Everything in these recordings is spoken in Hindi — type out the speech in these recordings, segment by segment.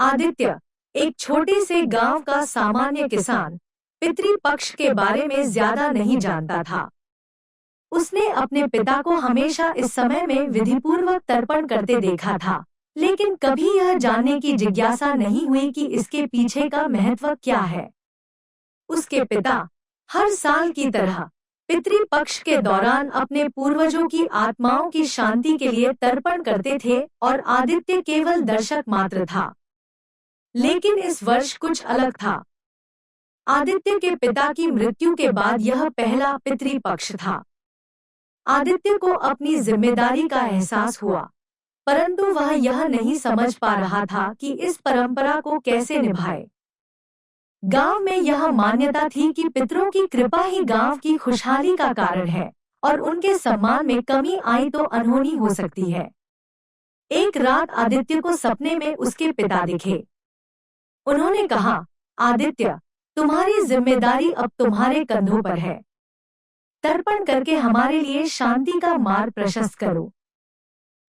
आदित्य एक छोटे से गांव का सामान्य किसान पितृपक्ष के बारे में ज्यादा नहीं जानता था। उसने अपने पिता को हमेशा इस समय में विधिपूर्वक तर्पण करते देखा था, लेकिन कभी यह जानने की जिज्ञासा नहीं हुई कि इसके पीछे का महत्व क्या है। उसके पिता हर साल की तरह पितृपक्ष के दौरान अपने पूर्वजों की आत्माओं की शांति के लिए तर्पण करते थे और आदित्य केवल दर्शक मात्र था। लेकिन इस वर्ष कुछ अलग था। आदित्य के पिता की मृत्यु के बाद यह पहला पितृपक्ष था। आदित्य को अपनी जिम्मेदारी का एहसास हुआ, परंतु वह यह नहीं समझ पा रहा था कि इस परंपरा को कैसे निभाए। गांव में यह मान्यता थी कि पितरों की कृपा ही गांव की खुशहाली का कारण है और उनके सम्मान में कमी आई तो अनहोनी हो सकती है। एक रात आदित्य को सपने में उसके पिता दिखे। उन्होंने कहा, आदित्य, तुम्हारी जिम्मेदारी अब तुम्हारे कंधों पर है। तर्पण करके हमारे लिए शांति का मार्ग प्रशस्त करो।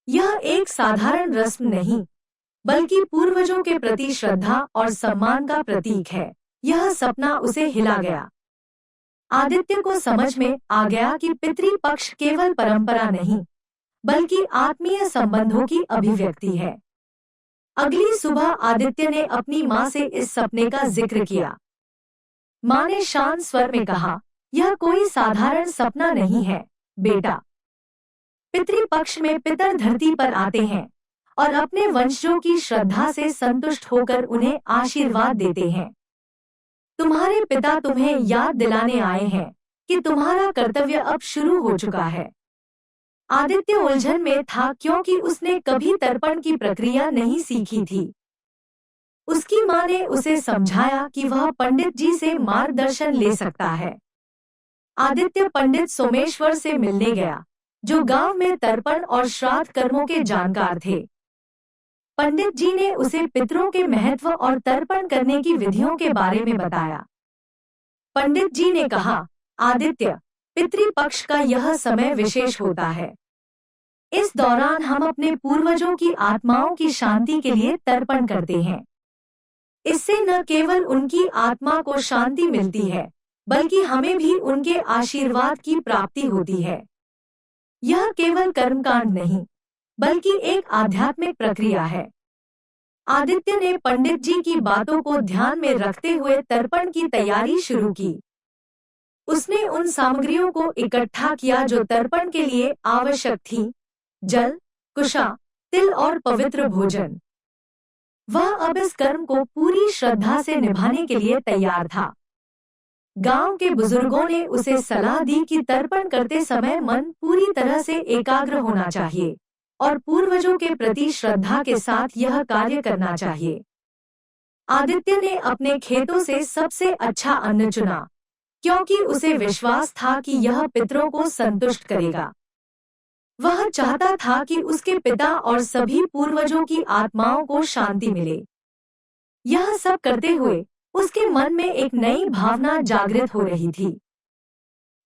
यह एक साधारण रस्म नहीं, बल्कि पूर्वजों के प्रति श्रद्धा और सम्मान का प्रतीक है। यह सपना उसे हिला गया। आदित्य को समझ में आ गया कि पितृपक्ष केवल परंपरा नहीं, बल्कि आत्मीय संबंधों की अभिव्यक्ति है। अगली सुबह आदित्य ने अपनी माँ से इस सपने का जिक्र किया। माँ ने शांत स्वर में कहा, यह कोई साधारण सपना नहीं है, बेटा। पितृपक्ष में पितर धरती पर आते हैं और अपने वंशजों की श्रद्धा से संतुष्ट होकर उन्हें आशीर्वाद देते हैं। तुम्हारे पिता तुम्हें याद दिलाने आए हैं कि तुम्हारा कर्तव्य अब शुरू हो चुका है। आदित्य उलझन में था क्योंकि उसने कभी तर्पण की प्रक्रिया नहीं सीखी थी। उसकी माँ ने उसे समझाया कि वह पंडित जी से मार्गदर्शन ले सकता है। आदित्य पंडित सोमेश्वर से मिलने गया, जो गांव में तर्पण और श्राद्ध कर्मों के जानकार थे। पंडित जी ने उसे पितरों के महत्व और तर्पण करने की विधियों के बारे में बताया। पंडित जी ने कहा, आदित्य, पितृपक्ष का यह समय विशेष होता है। इस दौरान हम अपने पूर्वजों की आत्माओं की शांति के लिए तर्पण करते हैं। इससे न केवल उनकी आत्मा को शांति मिलती है, बल्कि हमें भी उनके आशीर्वाद की प्राप्ति होती है। यह केवल कर्मकांड नहीं, बल्कि एक आध्यात्मिक प्रक्रिया है। आदित्य ने पंडित जी की बातों को ध्यान में रखते हुए तर्पण की तैयारी शुरू की। उसने उन सामग्रियों को इकट्ठा किया जो तर्पण के लिए आवश्यक थी: जल, कुशा, तिल और पवित्र भोजन। वह अब इस कर्म को पूरी श्रद्धा से निभाने के लिए तैयार था। गांव के बुजुर्गों ने उसे सलाह दी कि तर्पण करते समय मन पूरी तरह से एकाग्र होना चाहिए और पूर्वजों के प्रति श्रद्धा के साथ यह कार्य करना चाहिए। आदित्य ने अपने खेतों से सबसे अच्छा अन्न चुना, क्योंकि उसे विश्वास था कि यह पितरों को संतुष्ट करेगा। वह चाहता था कि उसके पिता और सभी पूर्वजों की आत्माओं को शांति मिले। यह सब करते हुए उसके मन में एक नई भावना जागृत हो रही थी।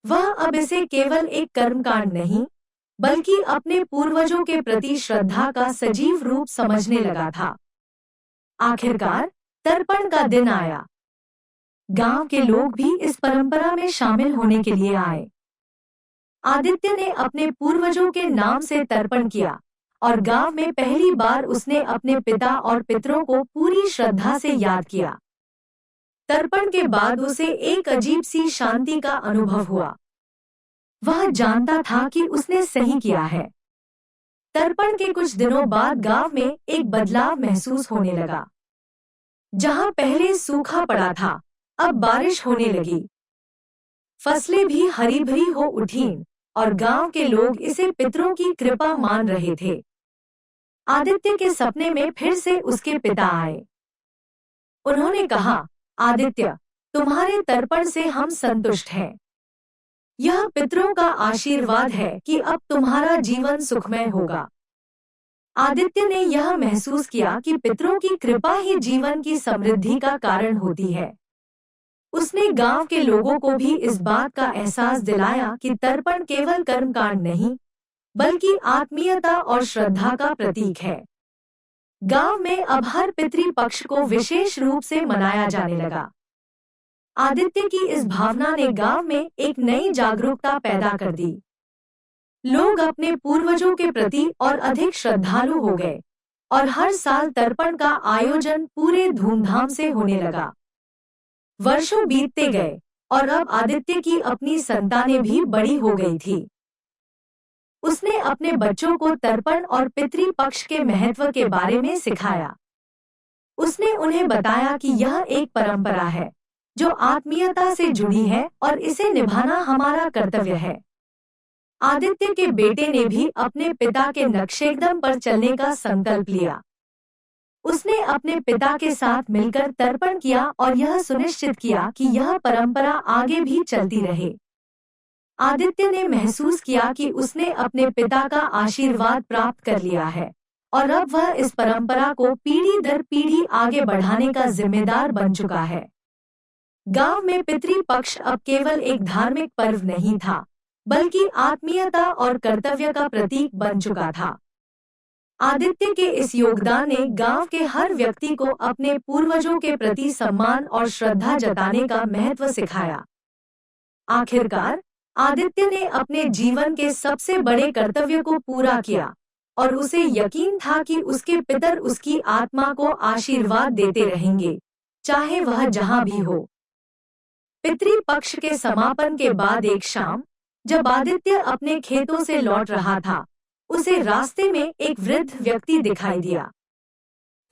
वह अब इसे केवल एक कर्मकांड नहीं, बल्कि अपने पूर्वजों के प्रति श्रद्धा का सजीव रूप समझने लगा था। आखिरकार तर्पण का दिन आया। गांव के लोग भी इस परंपरा में शामिल होने के लिए आए। आदित्य ने अपने पूर्वजों के नाम से तर्पण किया और गांव में पहली बार उसने अपने पिता और पितरों को पूरी श्रद्धा से याद किया। तर्पण के बाद उसे एक अजीब सी शांति का अनुभव हुआ। वह जानता था कि उसने सही किया है। तर्पण के कुछ दिनों बाद गांव में एक बदलाव महसूस होने लगा। जहां पहले सूखा पड़ा था, अब बारिश होने लगी। फसलें भी हरी भरी हो उठीं और गांव के लोग इसे पितरों की कृपा मान रहे थे। आदित्य के सपने में फिर से उसके पिता आए। उन्होंने कहा, आदित्य, तुम्हारे तर्पण से हम संतुष्ट हैं। यह पितरों का आशीर्वाद है कि अब तुम्हारा जीवन सुखमय होगा। आदित्य ने यह महसूस किया कि पितरों की कृपा ही जीवन की समृद्धि का कारण होती है। उसने गांव के लोगों को भी इस बात का एहसास दिलाया कि तर्पण केवल कर्मकांड नहीं, बल्कि आत्मीयता और श्रद्धा का प्रतीक है। गांव में अब हर पितृपक्ष को विशेष रूप से मनाया जाने लगा। आदित्य की इस भावना ने गांव में एक नई जागरूकता पैदा कर दी। लोग अपने पूर्वजों के प्रति और अधिक श्रद्धालु हो गए और हर साल तर्पण का आयोजन पूरे धूमधाम से होने लगा। वर्षों बीतते गए और अब आदित्य की अपनी संतानें भी बड़ी हो गई थी। उसने अपने बच्चों को तर्पण और पितृपक्ष के महत्व के बारे में सिखाया। उसने उन्हें बताया कि यह एक परंपरा है जो आत्मीयता से जुड़ी है और इसे निभाना हमारा कर्तव्य है। आदित्य के बेटे ने भी अपने पिता के नक्शेकदम पर चलने का संकल्प लिया। उसने अपने पिता के साथ मिलकर तर्पण किया और यह सुनिश्चित किया कि यह परंपरा आगे भी चलती रहे। आदित्य ने महसूस किया कि उसने अपने पिता का आशीर्वाद प्राप्त कर लिया है और अब वह इस परंपरा को पीढ़ी दर पीढ़ी आगे बढ़ाने का जिम्मेदार बन चुका है। गांव में पितृपक्ष अब केवल एक धार्मिक पर्व नहीं था, बल्कि आत्मीयता और कर्तव्य का प्रतीक बन चुका था। आदित्य के इस योगदान ने गांव के हर व्यक्ति को अपने पूर्वजों के प्रति सम्मान और श्रद्धा जताने का महत्व सिखाया। आखिरकार आदित्य ने अपने जीवन के सबसे बड़े कर्तव्य को पूरा किया और उसे यकीन था कि उसके पितर उसकी आत्मा को आशीर्वाद देते रहेंगे, चाहे वह जहां भी हो। पितृपक्ष के समापन के बाद एक शाम, जब आदित्य अपने खेतों से लौट रहा था, उसे रास्ते में एक वृद्ध व्यक्ति दिखाई दिया।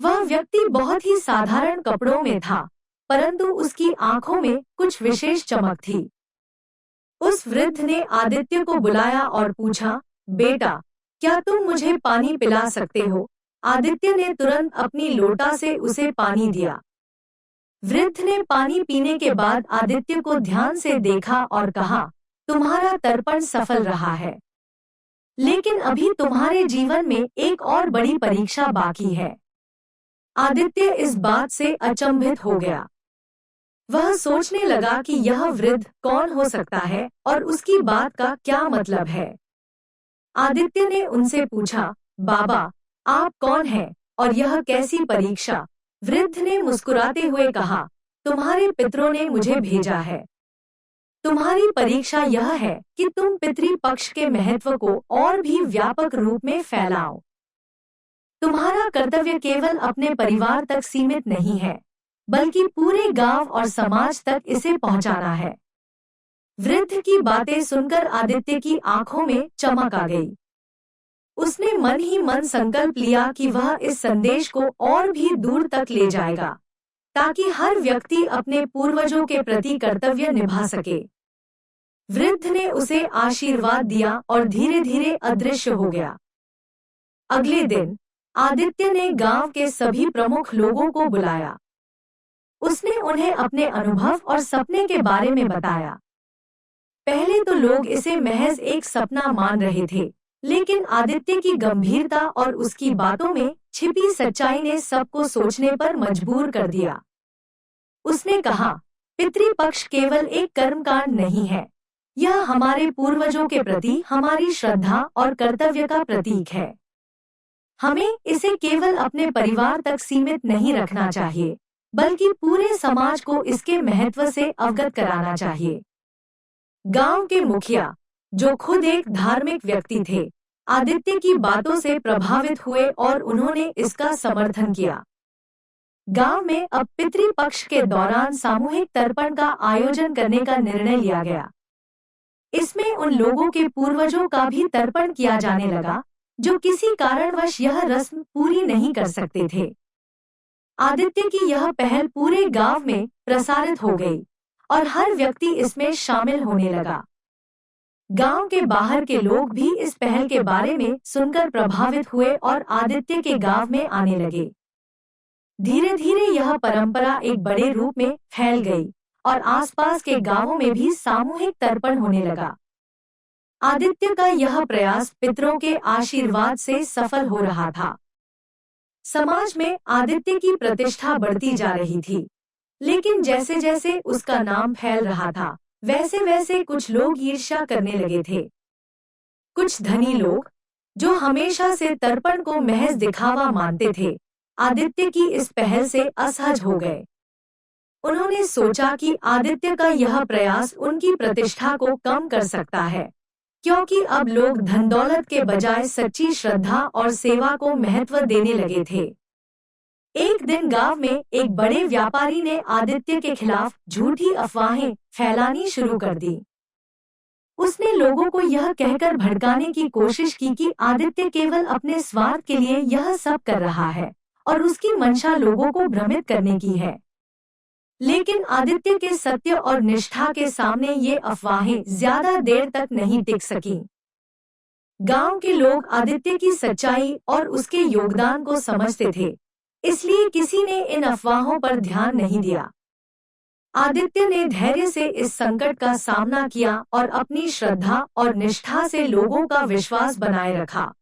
वह व्यक्ति बहुत ही साधारण कपड़ों में था, परंतु उसकी आंखों में कुछ विशेष चमक थी। उस वृद्ध ने आदित्य को बुलाया और पूछा, बेटा, क्या तुम मुझे पानी पिला सकते हो? आदित्य ने तुरंत अपनी लोटा से उसे पानी दिया। वृद्ध ने पानी पीने के बाद आदित्य को ध्यान से देखा और कहा, तुम्हारा तर्पण सफल रहा है, लेकिन अभी तुम्हारे जीवन में एक और बड़ी परीक्षा बाकी है। आदित्य इस बात से अचंभित हो गया। वह सोचने लगा कि यह वृद्ध कौन हो सकता है और उसकी बात का क्या मतलब है। आदित्य ने उनसे पूछा, बाबा, आप कौन हैं और यह कैसी परीक्षा? वृद्ध ने मुस्कुराते हुए कहा, तुम्हारे पितरों ने मुझे भेजा है। तुम्हारी परीक्षा यह है कि तुम पितृपक्ष के महत्व को और भी व्यापक रूप में फैलाओ। तुम्हारा कर्तव्य केवल अपने परिवार तक सीमित नहीं है, बल्कि पूरे गांव और समाज तक इसे पहुंचाना है। वृद्ध की बातें सुनकर आदित्य की आंखों में चमक आ गई। उसने मन ही मन संकल्प लिया कि वह इस संदेश को और भी दूर तक ले जाएगा, ताकि हर व्यक्ति अपने पूर्वजों के प्रति कर्तव्य निभा सके। वृद्ध ने उसे आशीर्वाद दिया और धीरे धीरे अदृश्य हो गया। अगले दिन आदित्य ने गांव के सभी प्रमुख लोगों को बुलाया। उसने उन्हें अपने अनुभव और सपने के बारे में बताया। पहले तो लोग इसे महज एक सपना मान रहे थे, लेकिन आदित्य की गंभीरता और उसकी बातों में छिपी सच्चाई ने सबको सोचने पर मजबूर कर दिया। उसने कहा, पितृपक्ष केवल एक कर्मकांड नहीं है, यह हमारे पूर्वजों के प्रति हमारी श्रद्धा और कर्तव्य का प्रतीक है। हमें इसे केवल अपने परिवार तक सीमित नहीं रखना चाहिए, बल्कि पूरे समाज को इसके महत्व से अवगत कराना चाहिए। गांव के मुखिया, जो खुद एक धार्मिक व्यक्ति थे, आदित्य की बातों से प्रभावित हुए और उन्होंने इसका समर्थन किया। गांव में अब पितृपक्ष के दौरान सामूहिक तर्पण का आयोजन करने का निर्णय लिया गया। इसमें उन लोगों के पूर्वजों का भी तर्पण किया जाने लगा जो किसी कारणवश यह रस्म पूरी नहीं कर सकते थे। आदित्य की यह पहल पूरे गांव में प्रसारित हो गई और हर व्यक्ति इसमें शामिल होने लगा। गांव के बाहर के लोग भी इस पहल के बारे में सुनकर प्रभावित हुए और आदित्य के गांव में आने लगे। धीरे धीरे यह परंपरा एक बड़े रूप में फैल गई और आसपास के गांवों में भी सामूहिक तर्पण होने लगा। आदित्य का यह प्रयास पितरों के आशीर्वाद से सफल हो रहा था। समाज में आदित्य की प्रतिष्ठा बढ़ती जा रही थी, लेकिन जैसे जैसे उसका नाम फैल रहा था, वैसे वैसे कुछ लोग ईर्ष्या करने लगे थे। कुछ धनी लोग, जो हमेशा से तर्पण को महज दिखावा मानते थे, आदित्य की इस पहल से असहज हो गए। उन्होंने सोचा कि आदित्य का यह प्रयास उनकी प्रतिष्ठा को कम कर सकता है, क्योंकि अब लोग धन दौलत के बजाय सच्ची श्रद्धा और सेवा को महत्व देने लगे थे। एक दिन गांव में एक बड़े व्यापारी ने आदित्य के खिलाफ झूठी अफवाहें फैलानी शुरू कर दी। उसने लोगों को यह कहकर भड़काने की कोशिश की कि आदित्य केवल अपने स्वार्थ के लिए यह सब कर रहा है और उसकी मंशा लोगों को भ्रमित करने की है। लेकिन आदित्य के सत्य और निष्ठा के सामने ये अफवाहें ज्यादा देर तक नहीं टिक सकीं। गांव के लोग आदित्य की सच्चाई और उसके योगदान को समझते थे, इसलिए किसी ने इन अफवाहों पर ध्यान नहीं दिया। आदित्य ने धैर्य से इस संकट का सामना किया और अपनी श्रद्धा और निष्ठा से लोगों का विश्वास बनाए रखा।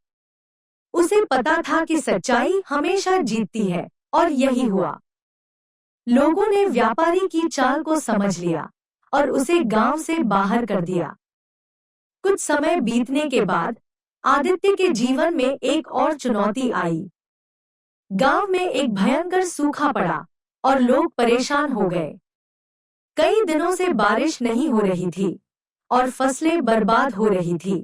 उसे पता था कि सच्चाई हमेशा जीतती है, और यही हुआ। लोगों ने व्यापारी की चाल को समझ लिया और उसे गांव से बाहर कर दिया। कुछ समय बीतने के बाद आदित्य के जीवन में एक और चुनौती आई। गांव में एक भयंकर सूखा पड़ा और लोग परेशान हो गए। कई दिनों से बारिश नहीं हो रही थी और फसलें बर्बाद हो रही थी।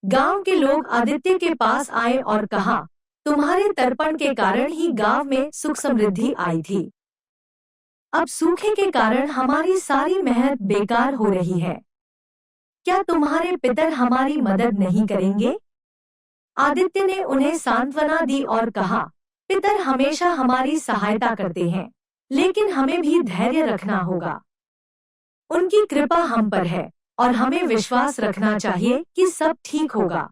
गांव के लोग आदित्य के पास आए और कहा, तुम्हारे तर्पण के कारण ही गांव में सुख समृद्धि आई थी। अब सूखे के कारण हमारी सारी मेहनत बेकार हो रही है। क्या तुम्हारे पितर हमारी मदद नहीं करेंगे? आदित्य ने उन्हें सांत्वना दी और कहा, पितर हमेशा हमारी सहायता करते हैं, लेकिन हमें भी धैर्य रखना होगा। उनकी कृपा हम पर है और हमें विश्वास रखना चाहिए कि सब ठीक होगा।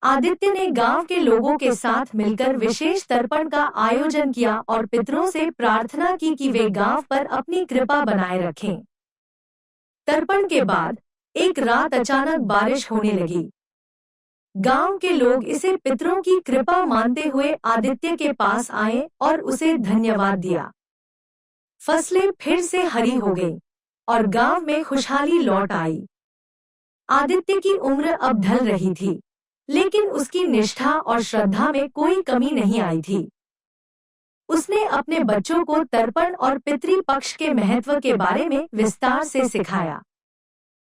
आदित्य ने गांव के लोगों के साथ मिलकर विशेष तर्पण का आयोजन किया और पितरों से प्रार्थना की कि वे गांव पर अपनी कृपा बनाए रखें। तर्पण के बाद एक रात अचानक बारिश होने लगी। गांव के लोग इसे पितरों की कृपा मानते हुए आदित्य के पास आए और उसे धन्यवाद दिया। फसलें फिर से हरी हो गईं और गांव में खुशहाली लौट आई। आदित्य की उम्र अब ढल रही थी, लेकिन उसकी निष्ठा और श्रद्धा में कोई कमी नहीं आई थी। उसने अपने बच्चों को तर्पण और पितृपक्ष के महत्व के बारे में विस्तार से सिखाया।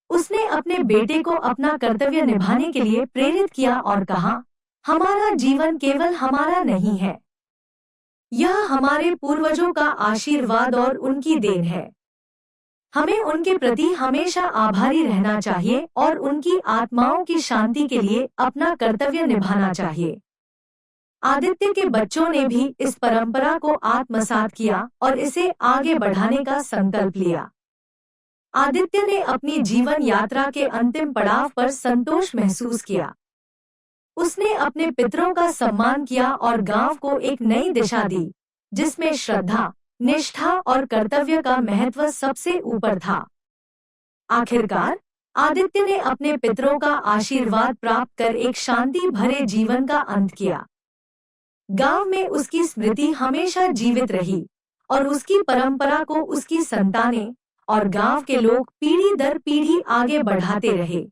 उसने अपने बेटे को अपना कर्तव्य निभाने के लिए प्रेरित किया और कहा, हमारा जीवन केवल हमारा नहीं है, यह हमारे पूर्वजों का आशीर्वाद और उनकी देन है। हमें उनके प्रति हमेशा आभारी रहना चाहिए और उनकी आत्माओं की शांति के लिए अपना कर्तव्य निभाना चाहिए। आदित्य के बच्चों ने भी इस परंपरा को आत्मसात किया और इसे आगे बढ़ाने का संकल्प लिया। आदित्य ने अपनी जीवन यात्रा के अंतिम पड़ाव पर संतोष महसूस किया। उसने अपने पितरों का सम्मान किया और गांव को एक नई दिशा दी, जिसमें श्रद्धा, निष्ठा और कर्तव्य का महत्व सबसे ऊपर था। आखिरकार आदित्य ने अपने पितरों का आशीर्वाद प्राप्त कर एक शांति भरे जीवन का अंत किया। गांव में उसकी स्मृति हमेशा जीवित रही और उसकी परंपरा को उसकी संतानें और गांव के लोग पीढ़ी दर पीढ़ी आगे बढ़ाते रहे।